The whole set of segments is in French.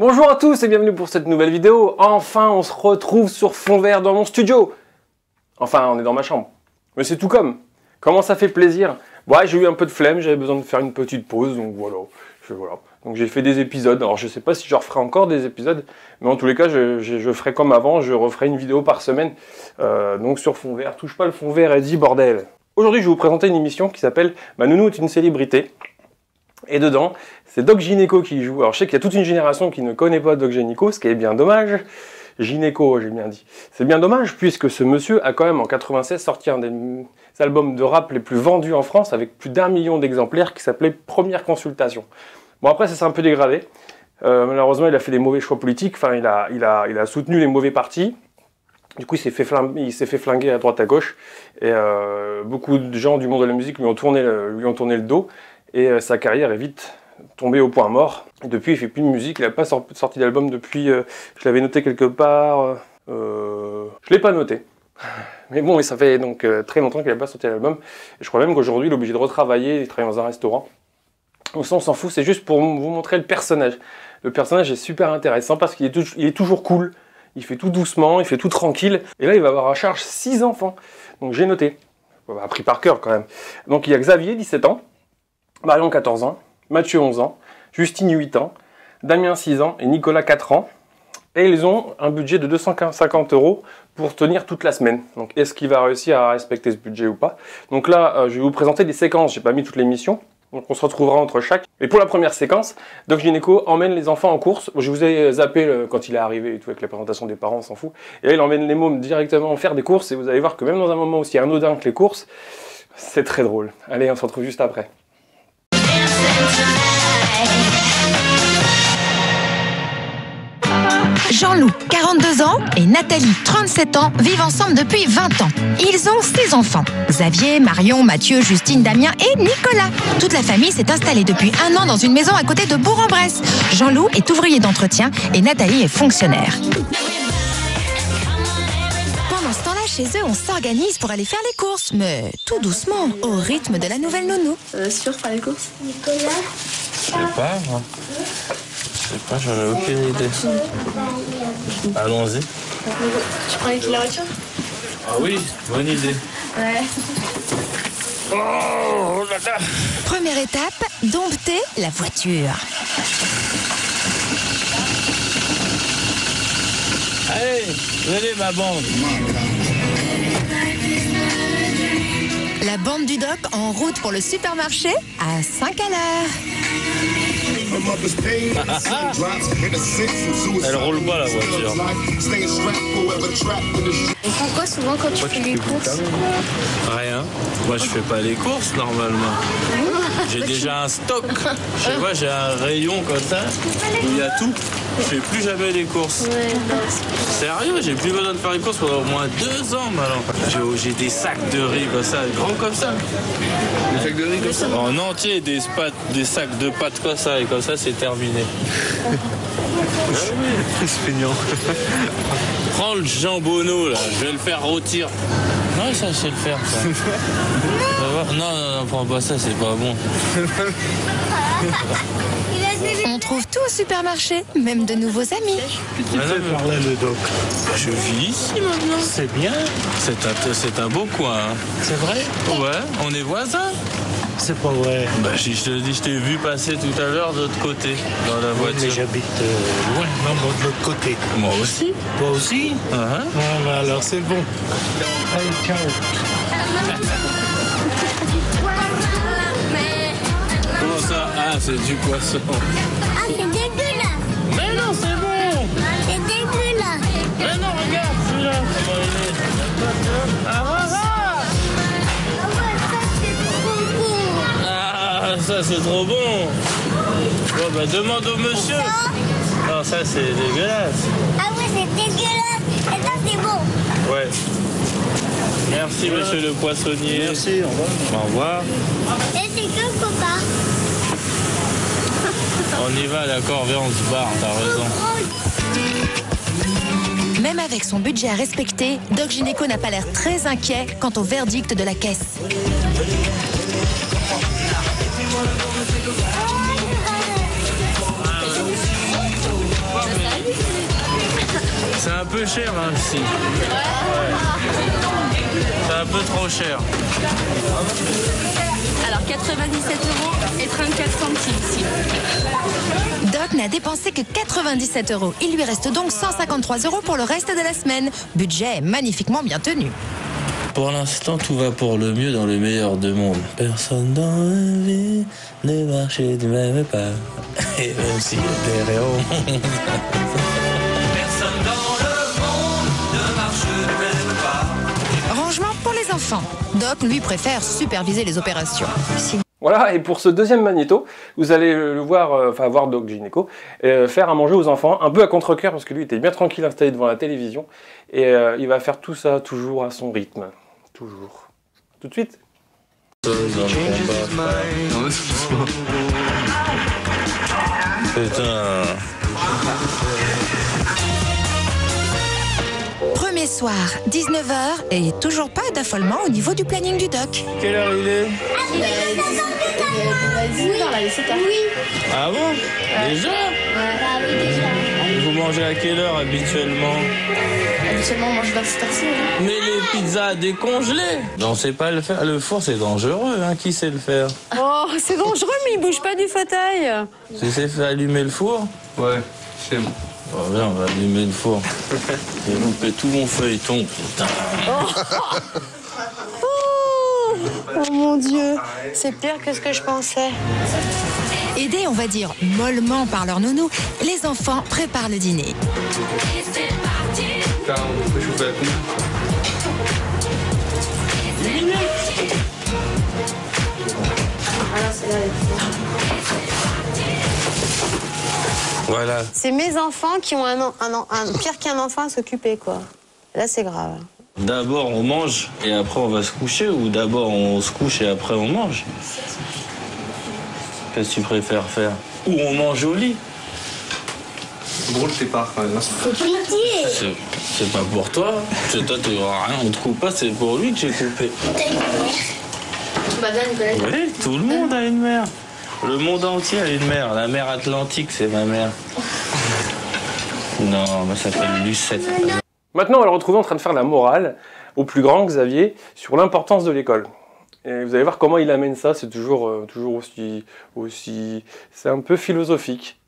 Bonjour à tous et bienvenue pour cette nouvelle vidéo. Enfin, on se retrouve sur fond vert dans mon studio. Enfin, on est dans ma chambre. Mais c'est tout comme. Comment ça fait plaisir. Ouais, j'ai eu un peu de flemme, j'avais besoin de faire une petite pause, donc voilà. Donc j'ai fait des épisodes. Alors je sais pas si je referai encore des épisodes, mais en tous les cas, je ferai comme avant, je referai une vidéo par semaine. Donc sur fond vert, touche pas le fond vert et dis bordel. Aujourd'hui, je vais vous présenter une émission qui s'appelle Ma nounou est une célébrité. Et dedans, c'est Doc Gynéco qui joue. Alors je sais qu'il y a toute une génération qui ne connaît pas Doc Gynéco, ce qui est bien dommage. Gynéco, j'ai bien dit. C'est bien dommage puisque ce monsieur a quand même en 96 sorti un des albums de rap les plus vendus en France avec plus d'1 million d'exemplaires qui s'appelait Première Consultation. Bon après ça s'est un peu dégradé. Malheureusement il a fait des mauvais choix politiques, enfin il a soutenu les mauvais partis. Du coup il s'est fait flinguer à droite à gauche et beaucoup de gens du monde de la musique lui ont tourné le dos. Et sa carrière est vite tombée au point mort. Et depuis, il ne fait plus de musique. Il n'a pas sorti d'album depuis... je l'avais noté quelque part. Je ne l'ai pas noté. Mais bon, ça fait donc très longtemps qu'il n'a pas sorti d'album. Et je crois même qu'aujourd'hui, il est obligé de retravailler. Il travaille dans un restaurant. Donc ça, on s'en fout. C'est juste pour vous montrer le personnage. Le personnage est super intéressant parce qu'il est toujours cool. Il fait tout doucement, il fait tout tranquille. Et là, il va avoir à charge 6 enfants. Donc j'ai noté. Appris par cœur quand même. Donc il y a Xavier, 17 ans. Marion 14 ans, Mathieu 11 ans, Justine 8 ans, Damien 6 ans et Nicolas 4 ans. Et ils ont un budget de 250 € pour tenir toute la semaine. Donc est-ce qu'il va réussir à respecter ce budget ou pas? Donc là, je vais vous présenter des séquences, j'ai pas mis toute l'émission. Donc on se retrouvera entre chaque. Et pour la première séquence, Doc Gynéco emmène les enfants en course. Je vous ai zappé quand il est arrivé et tout avec la présentation des parents, on s'en fout. Et là il emmène les mômes directement faire des courses et vous allez voir que même dans un moment aussi anodin que les courses, c'est très drôle. Allez, on se retrouve juste après. Jean-Loup, 42 ans, et Nathalie, 37 ans, vivent ensemble depuis 20 ans. Ils ont 6 enfants. Xavier, Marion, Mathieu, Justine, Damien et Nicolas. Toute la famille s'est installée depuis 1 an dans une maison à côté de Bourg-en-Bresse. Jean-Loup est ouvrier d'entretien et Nathalie est fonctionnaire. Pendant ce temps-là, chez eux, on s'organise pour aller faire les courses, mais tout doucement, au rythme de la nouvelle nounou. Sûr faire les courses? Nicolas? Je sais pas, moi. Je sais pas, j'en ai aucune idée. Allons-y. Tu prends avec la voiture? Ah oui, bonne idée. Ouais. Oh là là. Première étape, dompter la voiture. Allez, venez ma bande. La bande du Doc en route pour le supermarché à 5 à l'heure. Elle roule pas la voiture. Et pourquoi souvent quand tu fais les courses? Rien. Moi je fais pas les courses normalement. J'ai déjà un stock. Je sais pas, j'ai un rayon comme ça où il y a tout. Je fais plus jamais les courses. Ouais. Sérieux, j'ai plus besoin de faire les courses pendant au moins 2 ans maintenant. J'ai des sacs de riz comme ça, grands comme ça. Des sacs de riz comme ça? En entier, des sacs de pâtes comme ça, et comme ça c'est terminé. C'est mignon. Prends le jambonneau là, je vais le faire rôtir. Ouais, ça je sais le faire ça. Non, prends pas ça, c'est pas bon. On trouve tout au supermarché, même de nouveaux amis. Qui te fait parler le Doc? Je vis ici maintenant. C'est bien. C'est un beau coin. Hein. C'est vrai? Ouais, on est voisins. C'est pas vrai. Bah, si je te dis, je t'ai vu passer tout à l'heure de l'autre côté, dans la voiture. Mais j'habite loin, même de l'autre côté. Moi aussi. Toi aussi? Voilà, alors c'est bon. Allez, ciao. Comment ça? Ah, c'est du poisson. Ah, c'est dégueulasse! Mais non, c'est bon. C'est dégueulasse! Mais non, regarde celui-là. Comment il est? Ah, voilà. Ah ouais, ça c'est trop beau! Ah, ça c'est trop bon. Bon, bah demande au monsieur. Non, ça c'est dégueulasse. Ah ouais, c'est dégueulasse! Et ça c'est beau! Ouais. Merci monsieur le poissonnier. Merci, au revoir. Au revoir. Et c'est que copain! On y va, d'accord, viens, on se barre, t'as raison. Même avec son budget à respecter, Doc Gynéco n'a pas l'air très inquiet quant au verdict de la caisse. C'est un peu cher hein, ici. Ouais. C'est un peu trop cher. Alors 97 € et 34 centimes ici. Doc n'a dépensé que 97 €. Il lui reste donc 153 € pour le reste de la semaine. Budget magnifiquement bien tenu. Pour l'instant, tout va pour le mieux dans le meilleur des mondes. Personne dans la vie ne marche du même pas. Et même si des réaux. Personne dans le monde ne marche du même pas. Rangement pour les enfants. Doc, lui, préfère superviser les opérations. Voilà, et pour ce deuxième magnéto, vous allez le voir, voir Doc Gynéco, faire à manger aux enfants, un peu à contre-cœur, parce que lui était bien tranquille installé devant la télévision, et il va faire tout ça toujours à son rythme. Toujours. Tout de suite. Putain. Premier soir, 19h, et toujours pas d'affolement au niveau du planning du Doc. Quelle heure il est? Ah bon? Déjà? Vous mangez à quelle heure habituellement? Habituellement, on mange vers cette heure-ci. Mais les pizzas décongelées! On sait pas le faire. Le four, c'est dangereux, hein. Qui sait le faire? Oh, c'est dangereux, mais il bouge pas du fauteuil. Tu sais faire allumer le four? Ouais, c'est bon. Oh, viens, on va allumer le four. J'ai loupé tout mon feuilleton, putain. Oh mon Dieu, c'est pire que ce que je pensais. Aidés, on va dire, mollement par leur nounou, les enfants préparent le dîner. On peut chauffer la coupe. Voilà. C'est mes enfants qui ont un pire qu'un enfant à s'occuper, quoi. Là, c'est grave. D'abord, on mange et après, on va se coucher, ou d'abord, on se couche et après, on mange? Qu'est-ce que tu préfères faire? Ou on mange au lit? Drôle tes parts quand même. C'est pas pour toi. C'est toi, tu vois rien, on te coupe pas, c'est pour lui que j'ai coupé. Oui, tout le monde a une mère. Le monde entier a une mère. La mer Atlantique, c'est ma mère. Non, elle s'appelle Lucette. Maintenant, on va le retrouver en train de faire la morale au plus grand Xavier sur l'importance de l'école. Et vous allez voir comment il amène ça, c'est toujours aussi... C'est un peu philosophique.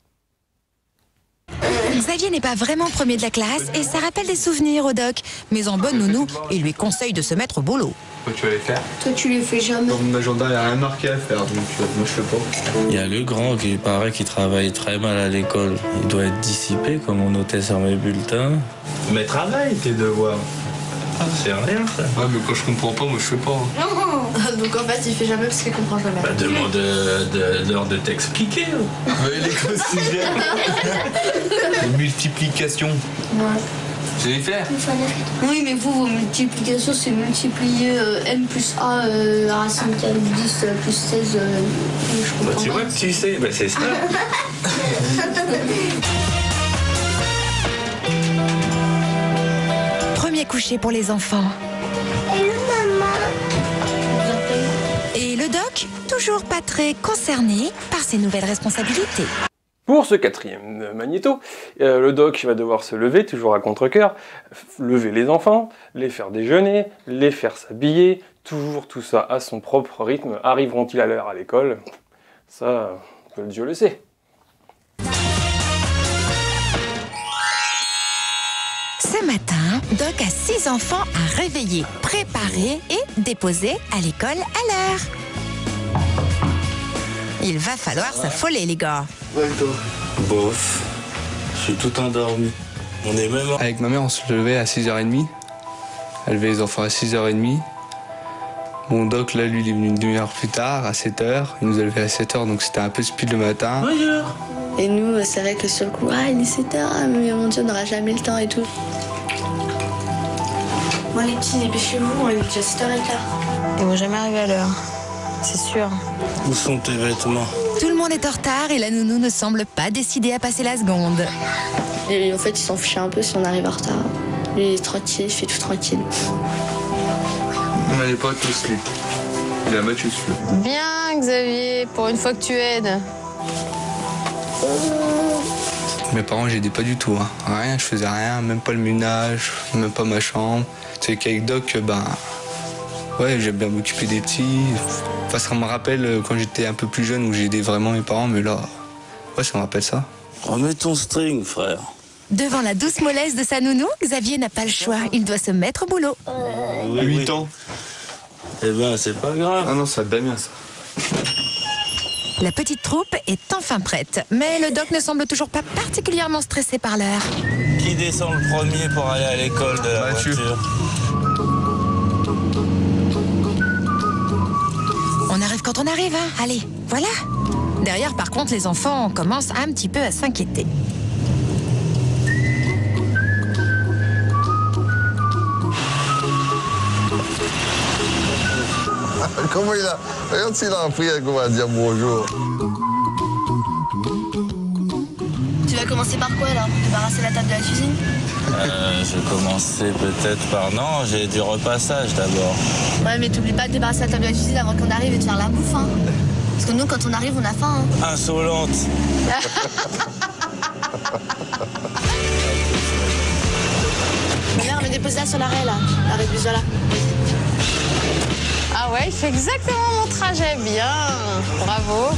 Xavier n'est pas vraiment premier de la classe et ça rappelle des souvenirs au Doc. Mais en bonne nounou, il lui conseille de se mettre au boulot. Toi, tu vas les faire? Toi, tu les fais jamais. Dans mon agenda, il n'y a rien marqué à faire, donc moi je fais pas. Il y a le grand qui paraît qu'il travaille très mal à l'école. Il doit être dissipé, comme on notait sur mes bulletins. Mais travaille tes devoirs. Ah, c'est rien ça. Ouais, mais quand je comprends pas, moi je fais pas. Donc en fait, il fait jamais parce qu'il comprend jamais. Bah, demande l'heure de t'expliquer. Ouais, les quotidiens. Les multiplications. Ouais. Tu sais les faire? Oui, mais vous, vos multiplications, c'est multiplier m plus a racine 4 10 plus 16. Je Bah, comprends tu pas. vois que tu sais, bah, c'est ça. Premier coucher pour les enfants. Et le Doc, toujours pas très concerné par ses nouvelles responsabilités. Pour ce quatrième magnéto, le Doc va devoir se lever, toujours à contre-cœur, lever les enfants, les faire déjeuner, les faire s'habiller, toujours tout ça à son propre rythme. Arriveront-ils à l'heure à l'école? Ça, seul Dieu le sait. Ce matin, Doc a 6 enfants à réveiller, préparer et déposer à l'école à l'heure. Il va falloir s'affoler, les gars. Bof. Je suis tout endormi. On est même... Avec ma mère, on se levait à 6h30. Elle levait les enfants à 6h30. Mon Doc, là, lui, il est venu une demi-heure plus tard, à 7h. Il nous a levé à 7h, donc c'était un peu speed le matin. Et nous, c'est vrai que sur le coup, il est 7h, mais mon Dieu, on n'aura jamais le temps et tout. Moi, les petits, dépêchez-vous, on est déjà 7h15. Ils vont jamais arriver à l'heure, c'est sûr. Où sont tes vêtements? Tout le monde est en retard et la nounou ne semble pas décidée à passer la seconde. Et en fait, il s'en fichait un peu si on arrive en retard. Lui, il est tranquille, il fait tout tranquille. On n'allait pas tous, lui. Il a Mathieu, celui-là. Bien, Xavier, pour une fois que tu aides. Mes parents, j'aidais pas du tout, hein. Rien, je faisais rien, même pas le ménage, même pas ma chambre. Tu sais qu'avec Doc, ouais, j'aime bien m'occuper des petits. Enfin, ça me rappelle quand j'étais un peu plus jeune où j'aidais vraiment mes parents, mais là, ouais, ça me rappelle ça. Remets ton string, frère. Devant la douce mollesse de sa nounou, Xavier n'a pas le choix. Il doit se mettre au boulot. 8 ans. Eh ben, c'est pas grave. Ah non, ça va bien, ça. La petite troupe est enfin prête. Mais le Doc ne semble toujours pas particulièrement stressé par l'heure. Qui descend le premier pour aller à l'école de la voiture? On arrive quand on arrive, hein. Allez, voilà. Derrière, par contre, les enfants commencent un petit peu à s'inquiéter. Comment il a... Regarde s'il a appris qu'on va dire bonjour. Tu vas commencer par quoi, là? Débarrasser la table de la cuisine? Je vais commencer peut-être par... Non, j'ai du repassage d'abord. Ouais, mais t'oublies pas de débarrasser la table de la cuisine avant qu'on arrive et de faire la bouffe, hein. Parce que nous, quand on arrive, on a faim, hein. Insolente. Mère, mais dépose-la sur l'arrêt, là. L'arrêt de bus, voilà. Ah ouais, il fait exactement mon trajet. Bien. Bravo.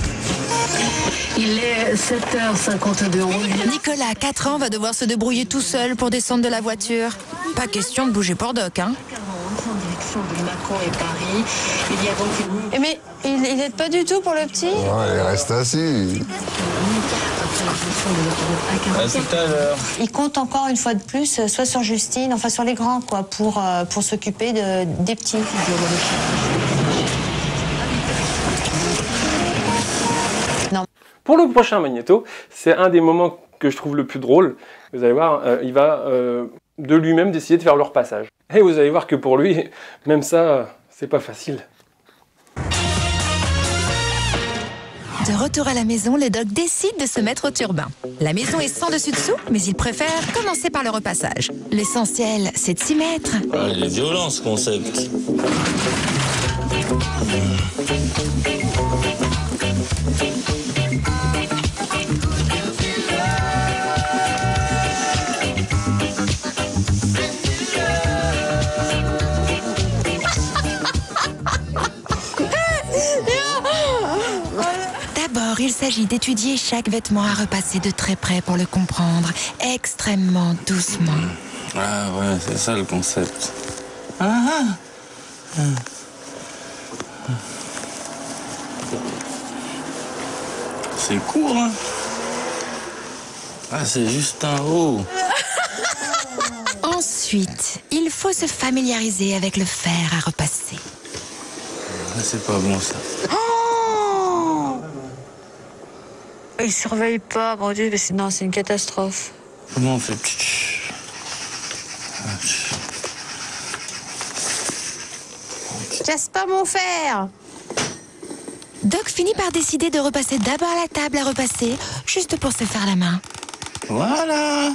Il est 7h52. Nicolas, 4 ans, va devoir se débrouiller tout seul pour descendre de la voiture. Pas question de bouger pour Doc, hein. Mais il n'aide pas du tout pour le petit? Ouais, il reste assis. À tout à l'heure. Il compte encore une fois de plus, soit sur Justine, enfin sur les grands, quoi, pour s'occuper des petits. Non. Pour le prochain Magnéto, c'est un des moments que je trouve le plus drôle. Vous allez voir, il va de lui-même décider de faire leur passage. Et vous allez voir que pour lui, même ça, c'est pas facile. De retour à la maison, le Doc décide de se mettre au turbin. La maison est sans dessus-dessous, mais il préfère commencer par le repassage. L'essentiel, c'est de s'y mettre. Ah, il est violent, ce concept. D'abord, il s'agit d'étudier chaque vêtement à repasser de très près pour le comprendre, extrêmement doucement. Ah ouais, c'est ça le concept. C'est court, hein? Ah, c'est juste un haut. Ensuite, il faut se familiariser avec le fer à repasser. Ah, c'est pas bon, ça. Il surveille pas, mon Dieu, mais non, c'est une catastrophe. Comment on fait? Casse pas mon fer! Doc finit par décider de repasser d'abord la table à repasser, juste pour se faire la main. Voilà.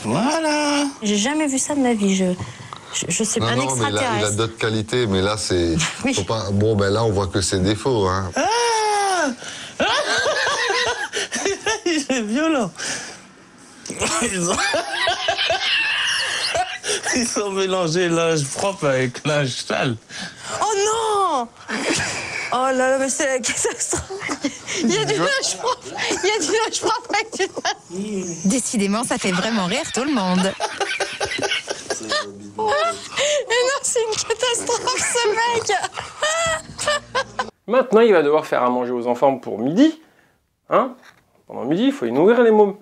Voilà. J'ai jamais vu ça de ma vie, je sais pas, un Non, mais extraterrestre. il a d'autres qualités, mais là, c'est... Oui. Faut pas... Bon, ben là, on voit que ses défauts, hein. Il est violent. Ils ont mélangé linge propre avec linge sale. Oh non! Oh là là, mais c'est la catastrophe. Il y a du linge propre. Il y a du linge propre avec du linge. Décidément, ça fait vraiment rire tout le monde. Mais non, c'est une catastrophe, ce mec. Maintenant, il va devoir faire à manger aux enfants pour midi. Hein? Pendant midi, il faut y nourrir les mômes.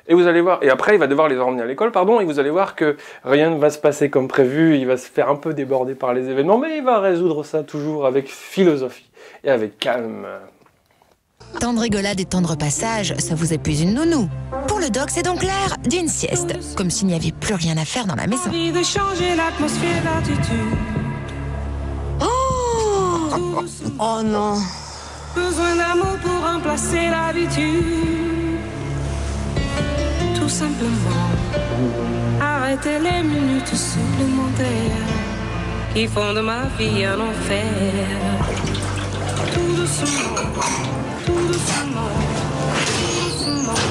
Et vous allez voir, et après, il va devoir les emmener à l'école, pardon, et vous allez voir que rien ne va se passer comme prévu, il va se faire un peu déborder par les événements, mais il va résoudre ça toujours avec philosophie et avec calme. Tant de rigolade et tant de repassage, ça vous épuise une nounou. Pour le Doc, c'est donc l'heure d'une sieste, comme s'il n'y avait plus rien à faire dans la maison. De changer l'atmosphère d'attitude. Oh non. Besoin d'amour pour remplacer l'habitude. Tout simplement, arrêter les minutes supplémentaires qui font de ma vie un enfer. Tout doucement, tout doucement, tout doucement.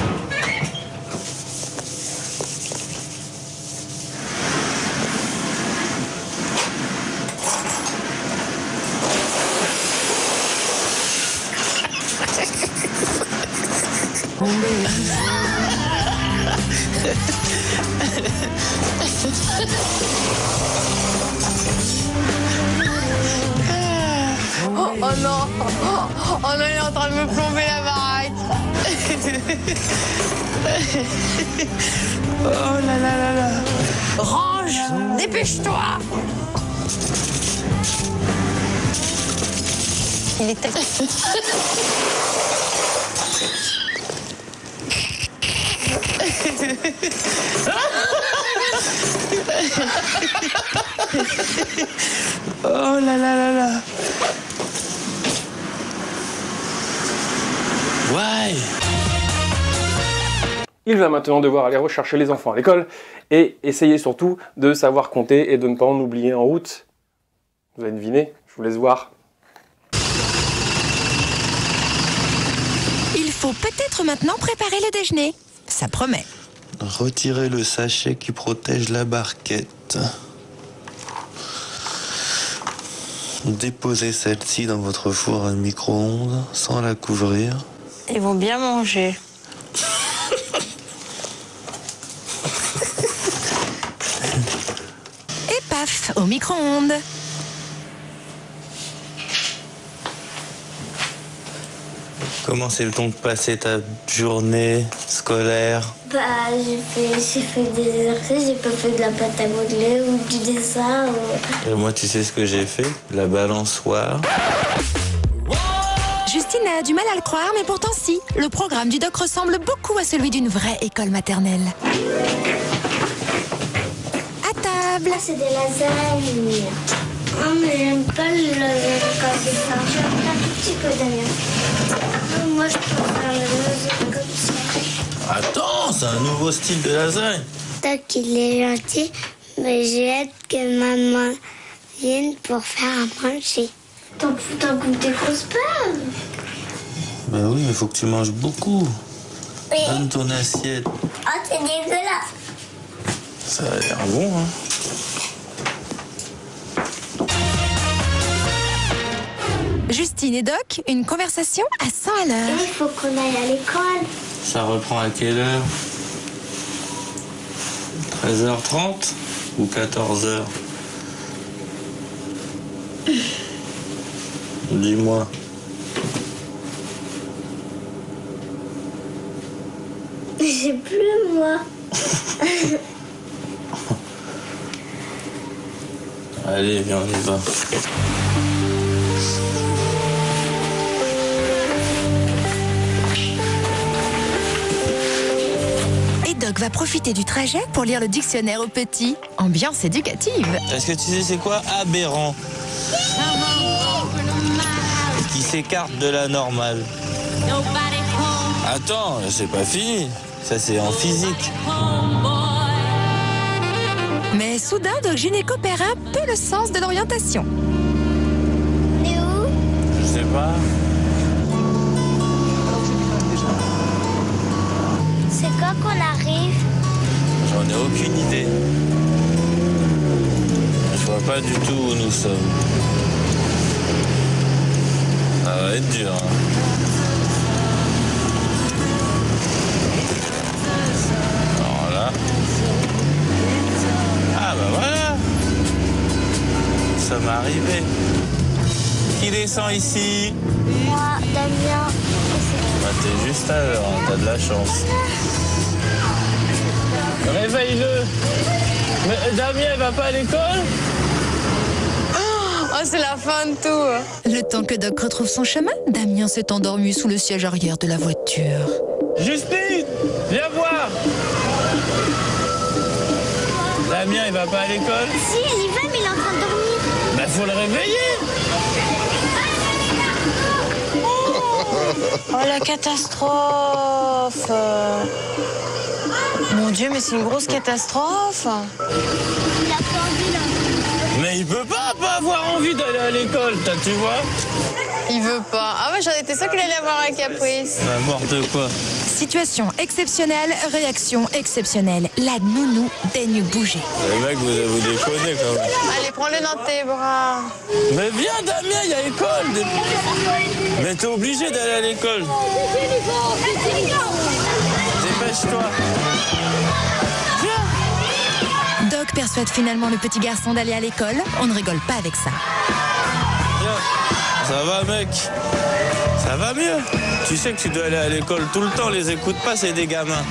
Oh non! Oh non, il est en train de me plomber la baraque! Oh là là là là! Range! Dépêche-toi! Il est tellement... Oh là là là là! Ouais. Il va maintenant devoir aller rechercher les enfants à l'école et essayer surtout de savoir compter et de ne pas en oublier en route. Vous avez deviné, je vous laisse voir. Il faut peut-être maintenant préparer le déjeuner. Ça promet. Retirez le sachet qui protège la barquette. Déposez celle-ci dans votre four à micro-ondes sans la couvrir. Ils vont bien manger. Et paf, au micro-ondes. Comment c'est le temps de passer ta journée scolaire? Bah, j'ai fait des exercices, j'ai pas fait de la pâte à modeler ou du dessin. Et moi, tu sais ce que j'ai fait? La balançoire. Justine a du mal à le croire, mais pourtant si. Le programme du doc ressemble beaucoup à celui d'une vraie école maternelle. À table. C'est des lasagnes. Non, mais j'aime pas les lasagnes comme ça. J'aime un tout petit peu, Damien. Moi, je préfère les lasagnes comme ça. Attends, c'est un nouveau style de lasagne. Doc, il est gentil, mais j'ai hâte que maman vienne pour faire à manger. T'en goûtes des grosses pommes. Ben oui, mais faut que tu manges beaucoup. Oui. Donne ton assiette. Oh, c'est dégueulasse. Ça a l'air bon, hein. Justine et Doc, une conversation à 100 à l'heure. Il faut qu'on aille à l'école. Ça reprend à quelle heure? 13h30 ou 14h? Dis-moi. J'ai plus, moi. Allez, viens, on y va. Et Doc va profiter du trajet pour lire le dictionnaire aux petits. Ambiance éducative. Est-ce que tu sais c'est quoi aberrant? Qui s'écarte de la normale. Attends, c'est pas fini. Ça, c'est en physique. Mais soudain, Doc Gynéco perd un peu le sens de l'orientation. On est où? Je sais pas. C'est quoi qu'on arrive? J'en ai aucune idée. Je vois pas du tout où nous sommes. Ça va être dur, hein. Alors là. Ah bah voilà. Nous sommes arrivés. Qui descend ici? Moi, Damien. Bah t'es juste à l'heure, hein, t'as de la chance. Réveille-le. Mais Damien, il va pas à l'école? Oh, c'est la fin de tout. Le temps que Doc retrouve son chemin, Damien s'est endormi sous le siège arrière de la voiture. Justine, viens voir. Damien, il va pas à l'école? Si, il y va, mais il est en train de dormir. Bah faut le réveiller. Oh, la catastrophe. Mon Dieu, mais c'est une grosse catastrophe. Il a pas envie, là. Mais il peut pas avoir envie d'aller à l'école, tu vois? Il veut pas. Ah ouais, j'en étais sûre qu'il allait avoir un caprice. N'importe quoi. Situation exceptionnelle, réaction exceptionnelle. La nounou daigne bouger. Les mecs, vous déconnez quand même. Allez, prends-le dans tes bras. Mais viens Damien, il y a l'école. Mais t'es obligé d'aller à l'école. dépêche-toi. Doc persuade finalement le petit garçon d'aller à l'école. On ne rigole pas avec ça. Ça va, mec? Ça va mieux? Tu sais que tu dois aller à l'école tout le temps, les écoute pas, c'est des gamins.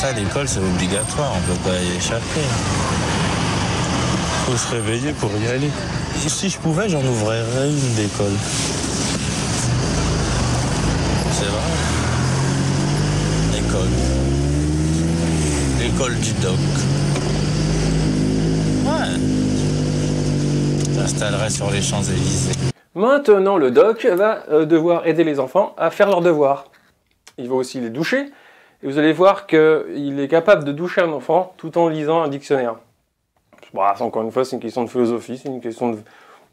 Ça, l'école, c'est obligatoire, on peut pas y échapper. Faut se réveiller pour y aller. Si je pouvais, j'en ouvrirais une d'école. C'est vrai. L'école. L'école du doc. Ouais. J'installerais sur les Champs-Élysées. Maintenant, le doc va devoir aider les enfants à faire leurs devoirs. Il va aussi les doucher. Et vous allez voir qu'il est capable de doucher un enfant tout en lisant un dictionnaire. Bah, encore une fois, c'est une question de philosophie, c'est une question de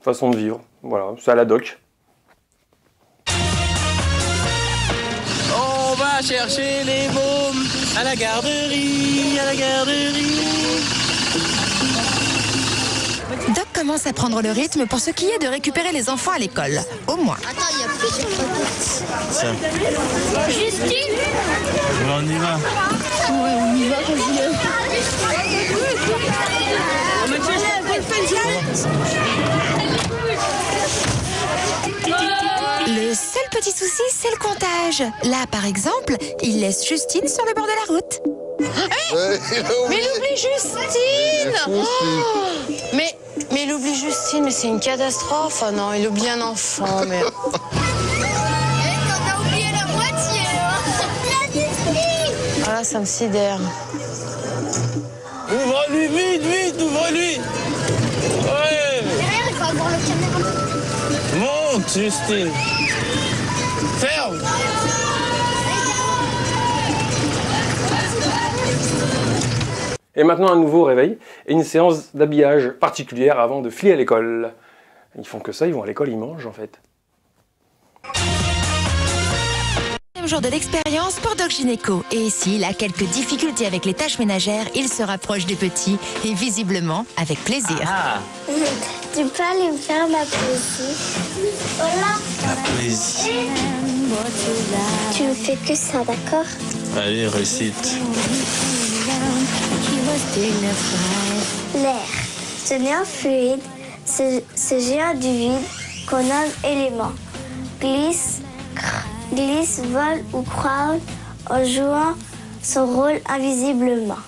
façon de vivre. Voilà, c'est à la doc. On va chercher les mômes à la garderie, à la garderie. Doc commence à prendre le rythme pour ce qui est de récupérer les enfants à l'école. Au moins. Attends, il y a plus de Tiens. Justine. On y va. Ouais, on y va quand je Le seul petit souci, c'est le comptage. Là, par exemple, il laisse Justine sur le bord de la route. Mais il oublie Justine. Mais il oublie Justine, mais c'est une catastrophe. Oh non, il oublie un enfant, mais... T'as oublié la moitié, Ah là, ça me sidère. Ouvre-lui, vite, vite, ouvre-lui. Ouais. Derrière, il faut avoir le caméra. Monte, Justine. Ferme. Et maintenant, un nouveau réveil et une séance d'habillage particulière avant de filer à l'école. Ils font que ça, ils vont à l'école, ils mangent en fait. Deuxième jour de l'expérience pour Doc Gynéco. Et s'il a quelques difficultés avec les tâches ménagères, il se rapproche des petits et visiblement avec plaisir. Tu peux aller me faire ma poésie. Voilà. La poésie. Tu ne fais que ça, d'accord? Allez, récite. L'air. Ce n'est un fluide, ce géant du vide qu'on nomme élément. Glisse, vole ou croît en jouant son rôle invisiblement.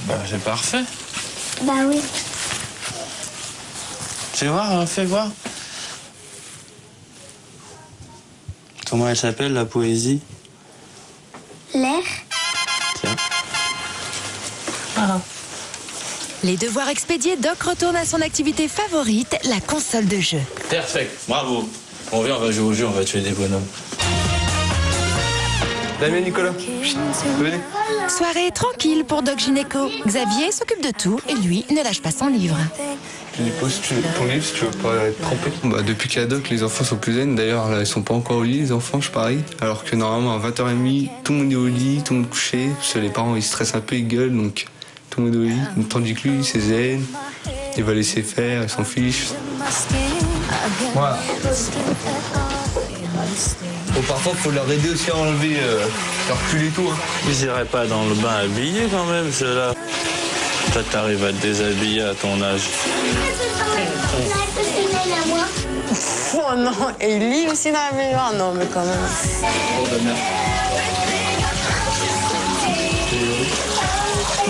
Bah, c'est parfait. Bah oui. Fais voir, hein, fais voir. Comment elle s'appelle, la poésie? L'air. Tiens. Les devoirs expédiés, Doc retourne à son activité favorite, la console de jeu. Perfect, bravo. On vient, on va jouer au jeu, on va tuer des bonhommes. Damien, Nicolas, venez. Soirée tranquille pour Doc Gynéco. Xavier s'occupe de tout et lui ne lâche pas son livre. Tu déposes ton livre si tu veux pas être trompé. Bah, depuis qu'il y a Doc, les enfants sont plus zen. D'ailleurs, là, ils sont pas encore au lit, les enfants, je parie. Alors que normalement, à 20h30, tout le monde est au lit, tout le monde couché. Parce que les parents, ils stressent un peu, ils gueulent, donc tout le monde est au lit. Tandis que lui, c'est zen. Il va laisser faire, il s'en fiche. Voilà. Bon, parfois, faut leur aider aussi à enlever leur pull et tout. Hein. Ils iraient pas dans le bain habillés quand même, ceux-là. Toi, t'arrives à te déshabiller à ton âge. Oh non, et il lit aussi dans la baignoire. Non, mais quand même.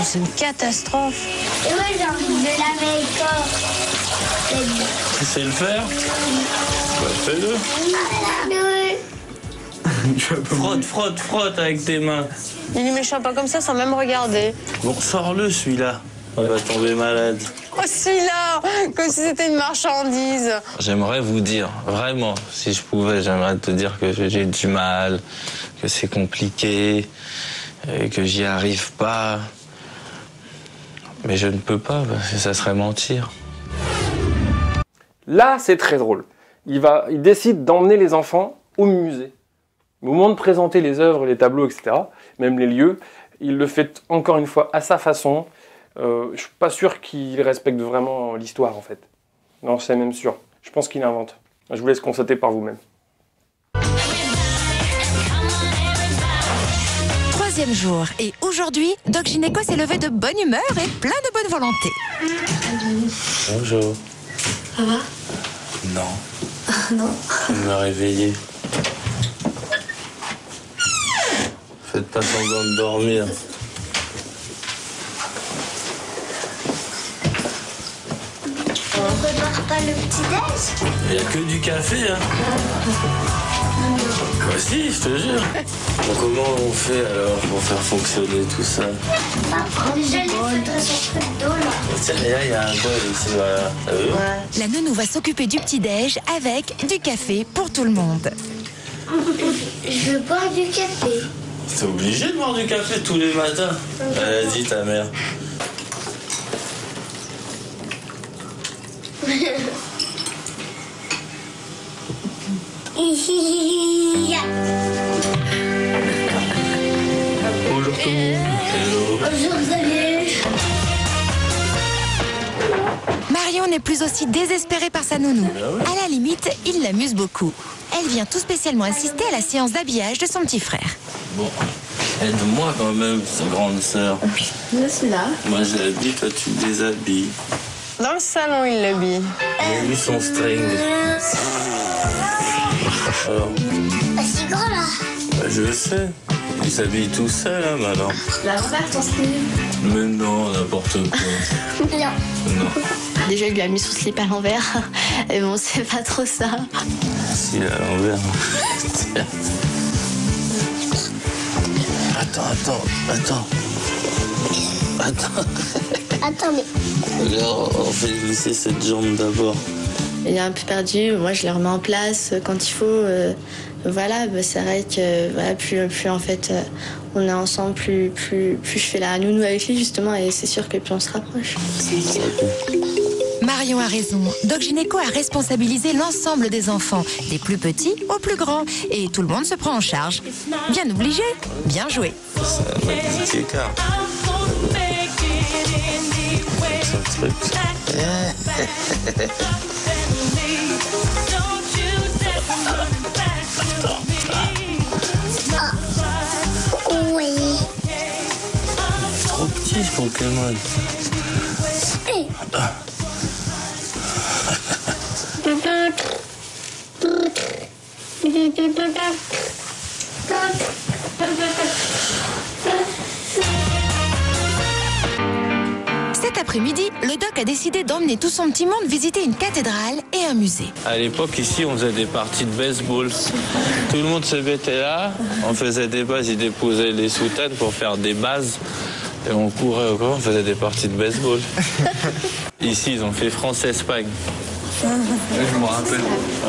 C'est une catastrophe. Et moi, j'ai envie de laver le corps. Tu sais le faire? Bah, fais-le. Frotte avec tes mains. Il est méchant pas comme ça sans même regarder. Bon, sors-le celui-là. On va tomber malade. Oh, celui-là, comme si c'était une marchandise. J'aimerais vous dire, vraiment, si je pouvais, j'aimerais te dire que j'ai du mal, que c'est compliqué, et que j'y arrive pas. Mais je ne peux pas, parce que ça serait mentir. Là, c'est très drôle. Il décide d'emmener les enfants au musée. Mais au moment de présenter les œuvres, les tableaux, etc., même les lieux, il le fait encore une fois à sa façon. Je suis pas sûr qu'il respecte vraiment l'histoire en fait. Non, c'est même sûr. Je pense qu'il invente. Je vous laisse constater par vous-même. Troisième jour, et aujourd'hui, Doc Gynéco s'est levé de bonne humeur et plein de bonne volonté. Bonjour. Ça va? Non. Non. Je me réveiller. Faites pas semblant de dormir. On prépare pas le petit-déj? Il n'y a que du café, hein. Bah si, je te jure. Donc, comment on fait alors pour faire fonctionner tout ça? Déjà, il faudrait son truc d'eau là. Tiens, là, il y a un bol ici, voilà. T'as vu? La nounou va s'occuper du petit-déj avec du café pour tout le monde. Je veux boire du café. T'es obligé de boire du café tous les matins. Elle a dit ta mère. Bonjour tout le monde. Hello. Bonjour Xavier. Marion n'est plus aussi désespérée par sa nounou. À la limite, il l'amuse beaucoup. Elle vient tout spécialement assister à la séance d'habillage de son petit frère. Bon, aide-moi quand même, sa grande sœur. Je suis là. Moi j'habille, toi tu me déshabilles. Dans le salon, il l'habille. Il a mis son string. Alors, C'est grand là. bah, je sais. Il s'habille tout seul hein, maintenant. La refaire ton slip. Mais non, n'importe quoi. Non. Non. Déjà, il lui a mis son slip à l'envers. Et bon, c'est pas trop ça. Si, à l'envers. Tiens. Attends. Attends, mais. Regarde, on fait glisser cette jambe d'abord. Il est un peu perdu. Moi, je le remets en place quand il faut. Voilà, bah, c'est vrai que voilà, plus en fait on est ensemble, plus je fais la nounou avec lui justement, et c'est sûr que plus on se rapproche. Marion a raison. Doc Gynéco a responsabilisé l'ensemble des enfants, des plus petits aux plus grands. Et tout le monde se prend en charge. Bien obligé, bien joué. C'est un magnifique écart. C'est un truc. Oui. Trop petit ce Pokémon. Cet après-midi, le doc a décidé d'emmener tout son petit monde visiter une cathédrale et un musée. À l'époque, ici, on faisait des parties de baseball. Tout le monde se mettait là, on faisait des bases, ils déposaient les soutanes pour faire des bases. Et on courait au corps, on faisait des parties de baseball. Ici, ils ont fait France-Espagne. Je me rappelle.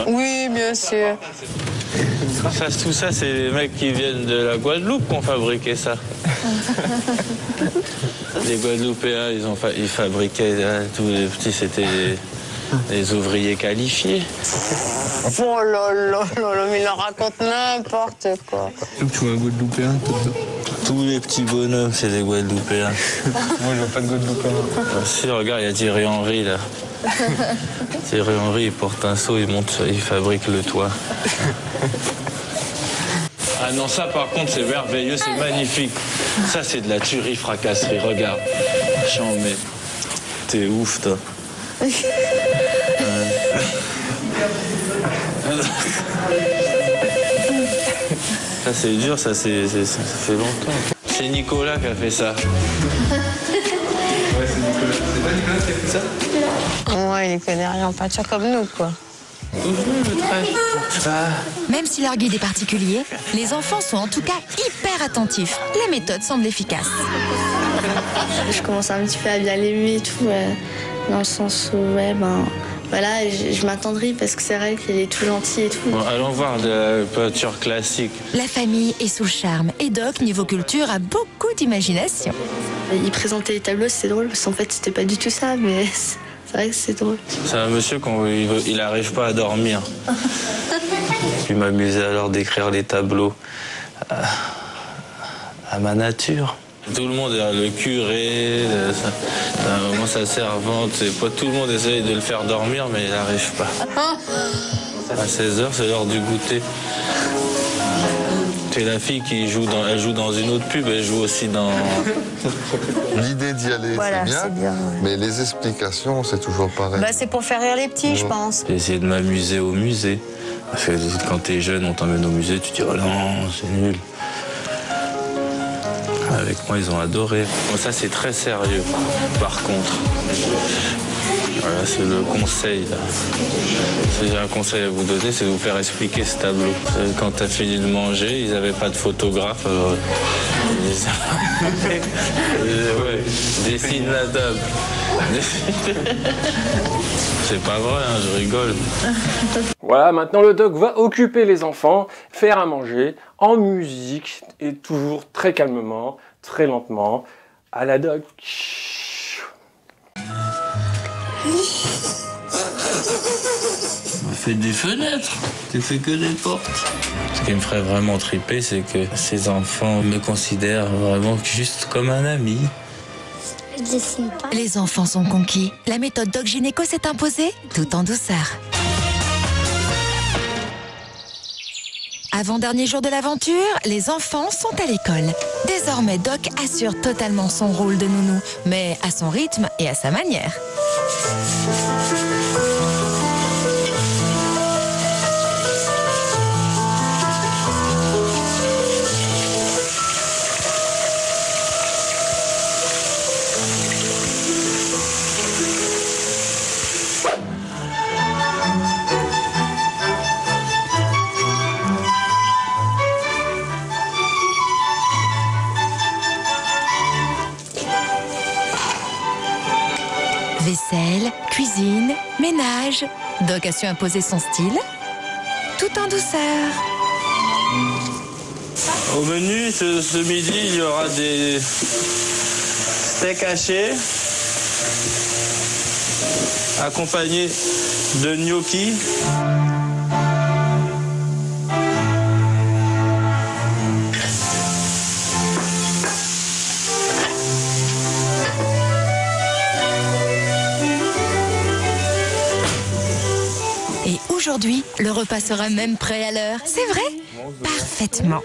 Oui, bien sûr. Tout ça, c'est les mecs qui viennent de la Guadeloupe qui ont fabriqué ça. Les Guadeloupéens, ils fabriquaient, hein, tous les petits, c'était des ouvriers qualifiés. Oh là là là là, mais il en raconte n'importe quoi. Tu vois un Guadeloupéen, Tous les petits bonhommes, c'est des Guadeloupéens. Moi, je vois pas de Guadeloupéen. Si, regarde, il y a Thierry Henry, là. Thierry Henry, il porte un seau, il fabrique le toit. Ah non, ça, par contre, c'est merveilleux, c'est magnifique. Ça, c'est de la tuerie fracasserie, regarde. J'en mets. T'es ouf, toi. Ça, c'est dur, ça fait longtemps. C'est Nicolas qui a fait ça. Ouais, c'est Nicolas. C'est pas Nicolas qui a fait ça? Ouais, il connaît rien en peinture comme nous, quoi. Même si leur guide est particulier, les enfants sont en tout cas hyper attentifs. Les méthodes semblent efficaces. Je commence un petit peu à bien l'aimer et tout, dans le sens où, ouais, ben, voilà, je m'attendris parce que c'est vrai qu'il est tout gentil et tout. Bon, allons voir de la peinture classique. La famille est sous le charme et Doc, niveau culture, a beaucoup d'imagination. Il présentait les tableaux, c'est drôle parce qu'en fait, c'était pas du tout ça, mais vrai que c'est drôle. C'est un monsieur quand il n'arrive pas à dormir. Puis m'amuser alors d'écrire les tableaux à ma nature. Tout le monde, le curé, sa servante, tout le monde essaye de le faire dormir, mais il n'arrive pas. À 16h, c'est l'heure du goûter. C'est la fille qui joue dans une autre pub, elle joue aussi dans... L'idée d'y aller, voilà, c'est bien, mais les explications, c'est toujours pareil. Bah, c'est pour faire rire les petits, je pense. J'ai essayé de m'amuser au musée. Parce que quand t'es jeune, on t'emmène au musée, tu te dis « Oh non, c'est nul ». Avec moi, ils ont adoré. Bon, ça, c'est très sérieux, par contre. Voilà, c'est le conseil, là. Si j'ai un conseil à vous donner, c'est de vous faire expliquer ce tableau. Quand t'as fini de manger, ils n'avaient pas de photographe. Alors... ouais, dessine la table. C'est pas vrai, hein, je rigole. Voilà, maintenant le doc va occuper les enfants, faire à manger, en musique, et toujours très calmement, très lentement. À la doc. On fait des fenêtres, tu fais que des portes. Ce qui me ferait vraiment triper, c'est que ces enfants me considèrent vraiment juste comme un ami. Je dessine pas. Les enfants sont conquis. La méthode Doc Gynéco s'est imposée tout en douceur. Avant-dernier jour de l'aventure, les enfants sont à l'école. Désormais, Doc assure totalement son rôle de nounou, mais à son rythme et à sa manière. Vaisselle, cuisine, ménage. Doc a su imposer son style, tout en douceur. Au menu, ce midi, il y aura des steaks hachés, accompagnés de gnocchi. Aujourd'hui, le repas sera même prêt à l'heure. C'est vrai? Parfaitement.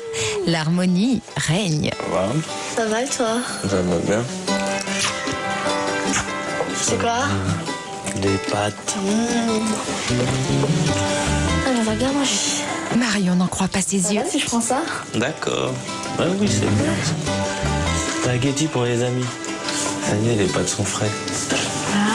L'harmonie règne. Ça va et toi? Ça va bien. C'est quoi? Des pâtes. On va bien manger. Marion n'en croit pas ses yeux. Si je prends ça? D'accord. Ah oui, c'est bien. Spaghetti pour les amis. Ça y est, les pâtes sont frais. Ah.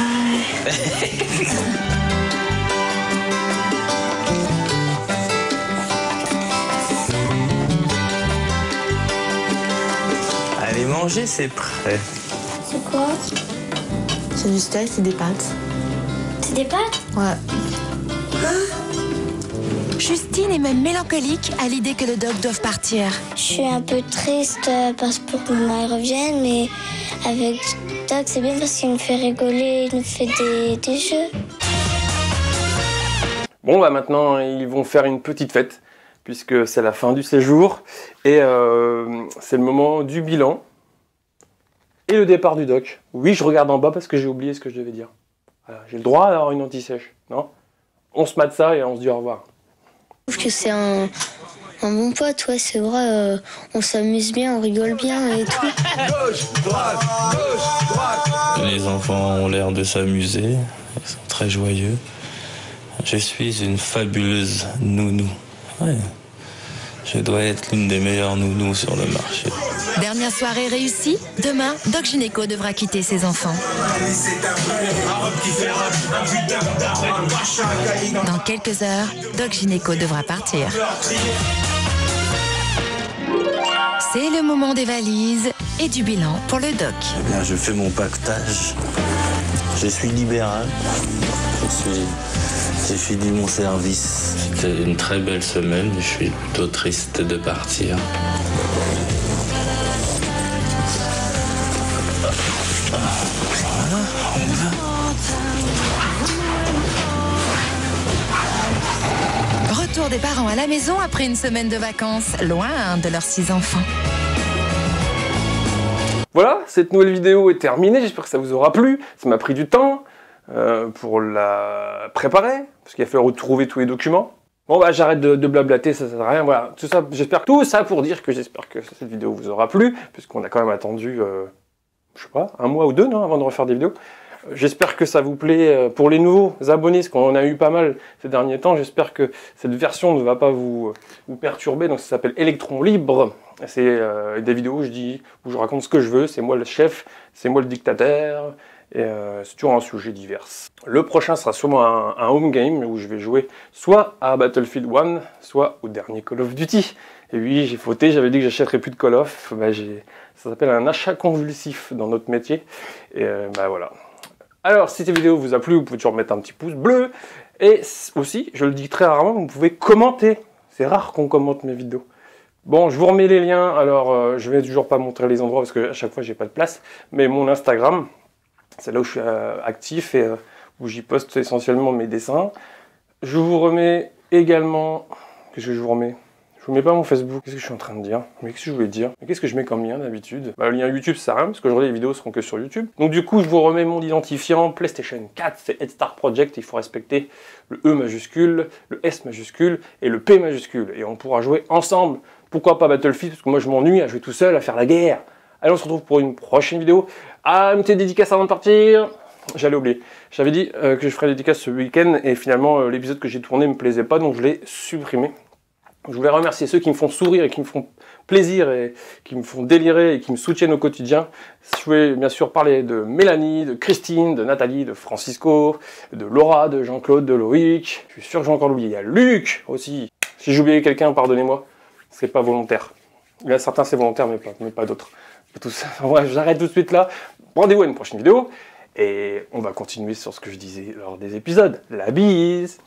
Allez manger, c'est prêt. C'est quoi? C'est du steak, c'est des pâtes. C'est des pâtes? Ouais. Justine est même mélancolique à l'idée que le doc doive partir. Je suis un peu triste parce pour que maman revienne, mais avec Doc, c'est bien parce qu'il nous fait rigoler, il nous fait des jeux. Bon, bah maintenant, ils vont faire une petite fête, puisque c'est la fin du séjour, et c'est le moment du bilan, et le départ du doc. Oui, je regarde en bas parce que j'ai oublié ce que je devais dire. Voilà, j'ai le droit d'avoir une anti-sèche, non? On se mate ça et on se dit au revoir. Je trouve que c'est un bon pote, ouais, c'est vrai, on s'amuse bien, on rigole bien et tout. Gauche, droite, gauche, droite. Les enfants ont l'air de s'amuser, ils sont très joyeux. Je suis une fabuleuse nounou. Ouais. Je dois être l'une des meilleures nounous sur le marché. Dernière soirée réussie, demain, Doc Gynéco devra quitter ses enfants. Dans quelques heures, Doc Gynéco devra partir. C'est le moment des valises et du bilan pour le doc. Eh bien, je fais mon pactage. Je suis libéral. J'ai fini mon service. C'était une très belle semaine. Je suis plutôt triste de partir. Voilà, on va. retour des parents à la maison après une semaine de vacances, loin de leurs 6 enfants. Voilà, cette nouvelle vidéo est terminée, j'espère que ça vous aura plu. Ça m'a pris du temps pour la préparer, parce qu'il a fallu retrouver tous les documents. Bon bah j'arrête de blablater, ça sert à rien, voilà. Tout ça, tout ça pour dire que j'espère que cette vidéo vous aura plu, puisqu'on a quand même attendu, je sais pas, 1 mois ou 2, non, avant de refaire des vidéos. J'espère que ça vous plaît pour les nouveaux abonnés, parce qu'on en a eu pas mal ces derniers temps. J'espère que cette version ne va pas vous perturber. Donc ça s'appelle Électron Libre. C'est des vidéos où je raconte ce que je veux. C'est moi le chef, c'est moi le dictateur. Et c'est toujours un sujet divers. Le prochain sera sûrement un home game où je vais jouer soit à Battlefield 1, soit au dernier Call of Duty. Et oui, j'ai fauté, j'avais dit que j'achèterais plus de Call of. Bah, ça s'appelle un achat convulsif dans notre métier. Et bah voilà. Alors, si cette vidéo vous a plu, vous pouvez toujours mettre un petit pouce bleu. Et aussi, je le dis très rarement, vous pouvez commenter. C'est rare qu'on commente mes vidéos. Bon, je vous remets les liens. Alors, je vais toujours pas montrer les endroits parce qu'à chaque fois, j'ai pas de place. Mais mon Instagram, c'est là où je suis actif et où j'y poste essentiellement mes dessins. Je vous remets également... Qu'est-ce que je vous remets ? Je vous mets pas mon Facebook. Qu'est-ce que je suis en train de dire? Mais qu'est-ce que je voulais dire? Mais qu'est-ce que je mets comme lien d'habitude? Bah, le lien YouTube, ça sert à rien, parce qu'aujourd'hui, les vidéos seront que sur YouTube. Donc du coup, je vous remets mon identifiant PlayStation 4, c'est Head Start Project. Il faut respecter le E majuscule, le S majuscule et le P majuscule. Et on pourra jouer ensemble. Pourquoi pas Battlefield? Parce que moi, je m'ennuie à jouer tout seul, à faire la guerre. Allez, on se retrouve pour une prochaine vidéo. Ah, une petite dédicace avant de partir. J'allais oublier. J'avais dit que je ferais dédicace ce week-end, et finalement, l'épisode que j'ai tourné me plaisait pas, donc je l'ai supprimé. Je voulais remercier ceux qui me font sourire et qui me font plaisir et qui me font délirer et qui me soutiennent au quotidien. Je voulais bien sûr parler de Mélanie, de Christine, de Nathalie, de Francisco, de Laura, de Jean-Claude, de Loïc. Je suis sûr que j'ai encore oublié. Il y a Luc aussi. Si j'ai oublié quelqu'un, pardonnez-moi. C'est pas volontaire. Il y a certains c'est volontaire, mais pas d'autres. Tout ça. Ouais, j'arrête tout de suite là. Rendez-vous à une prochaine vidéo. Et on va continuer sur ce que je disais lors des épisodes. La bise!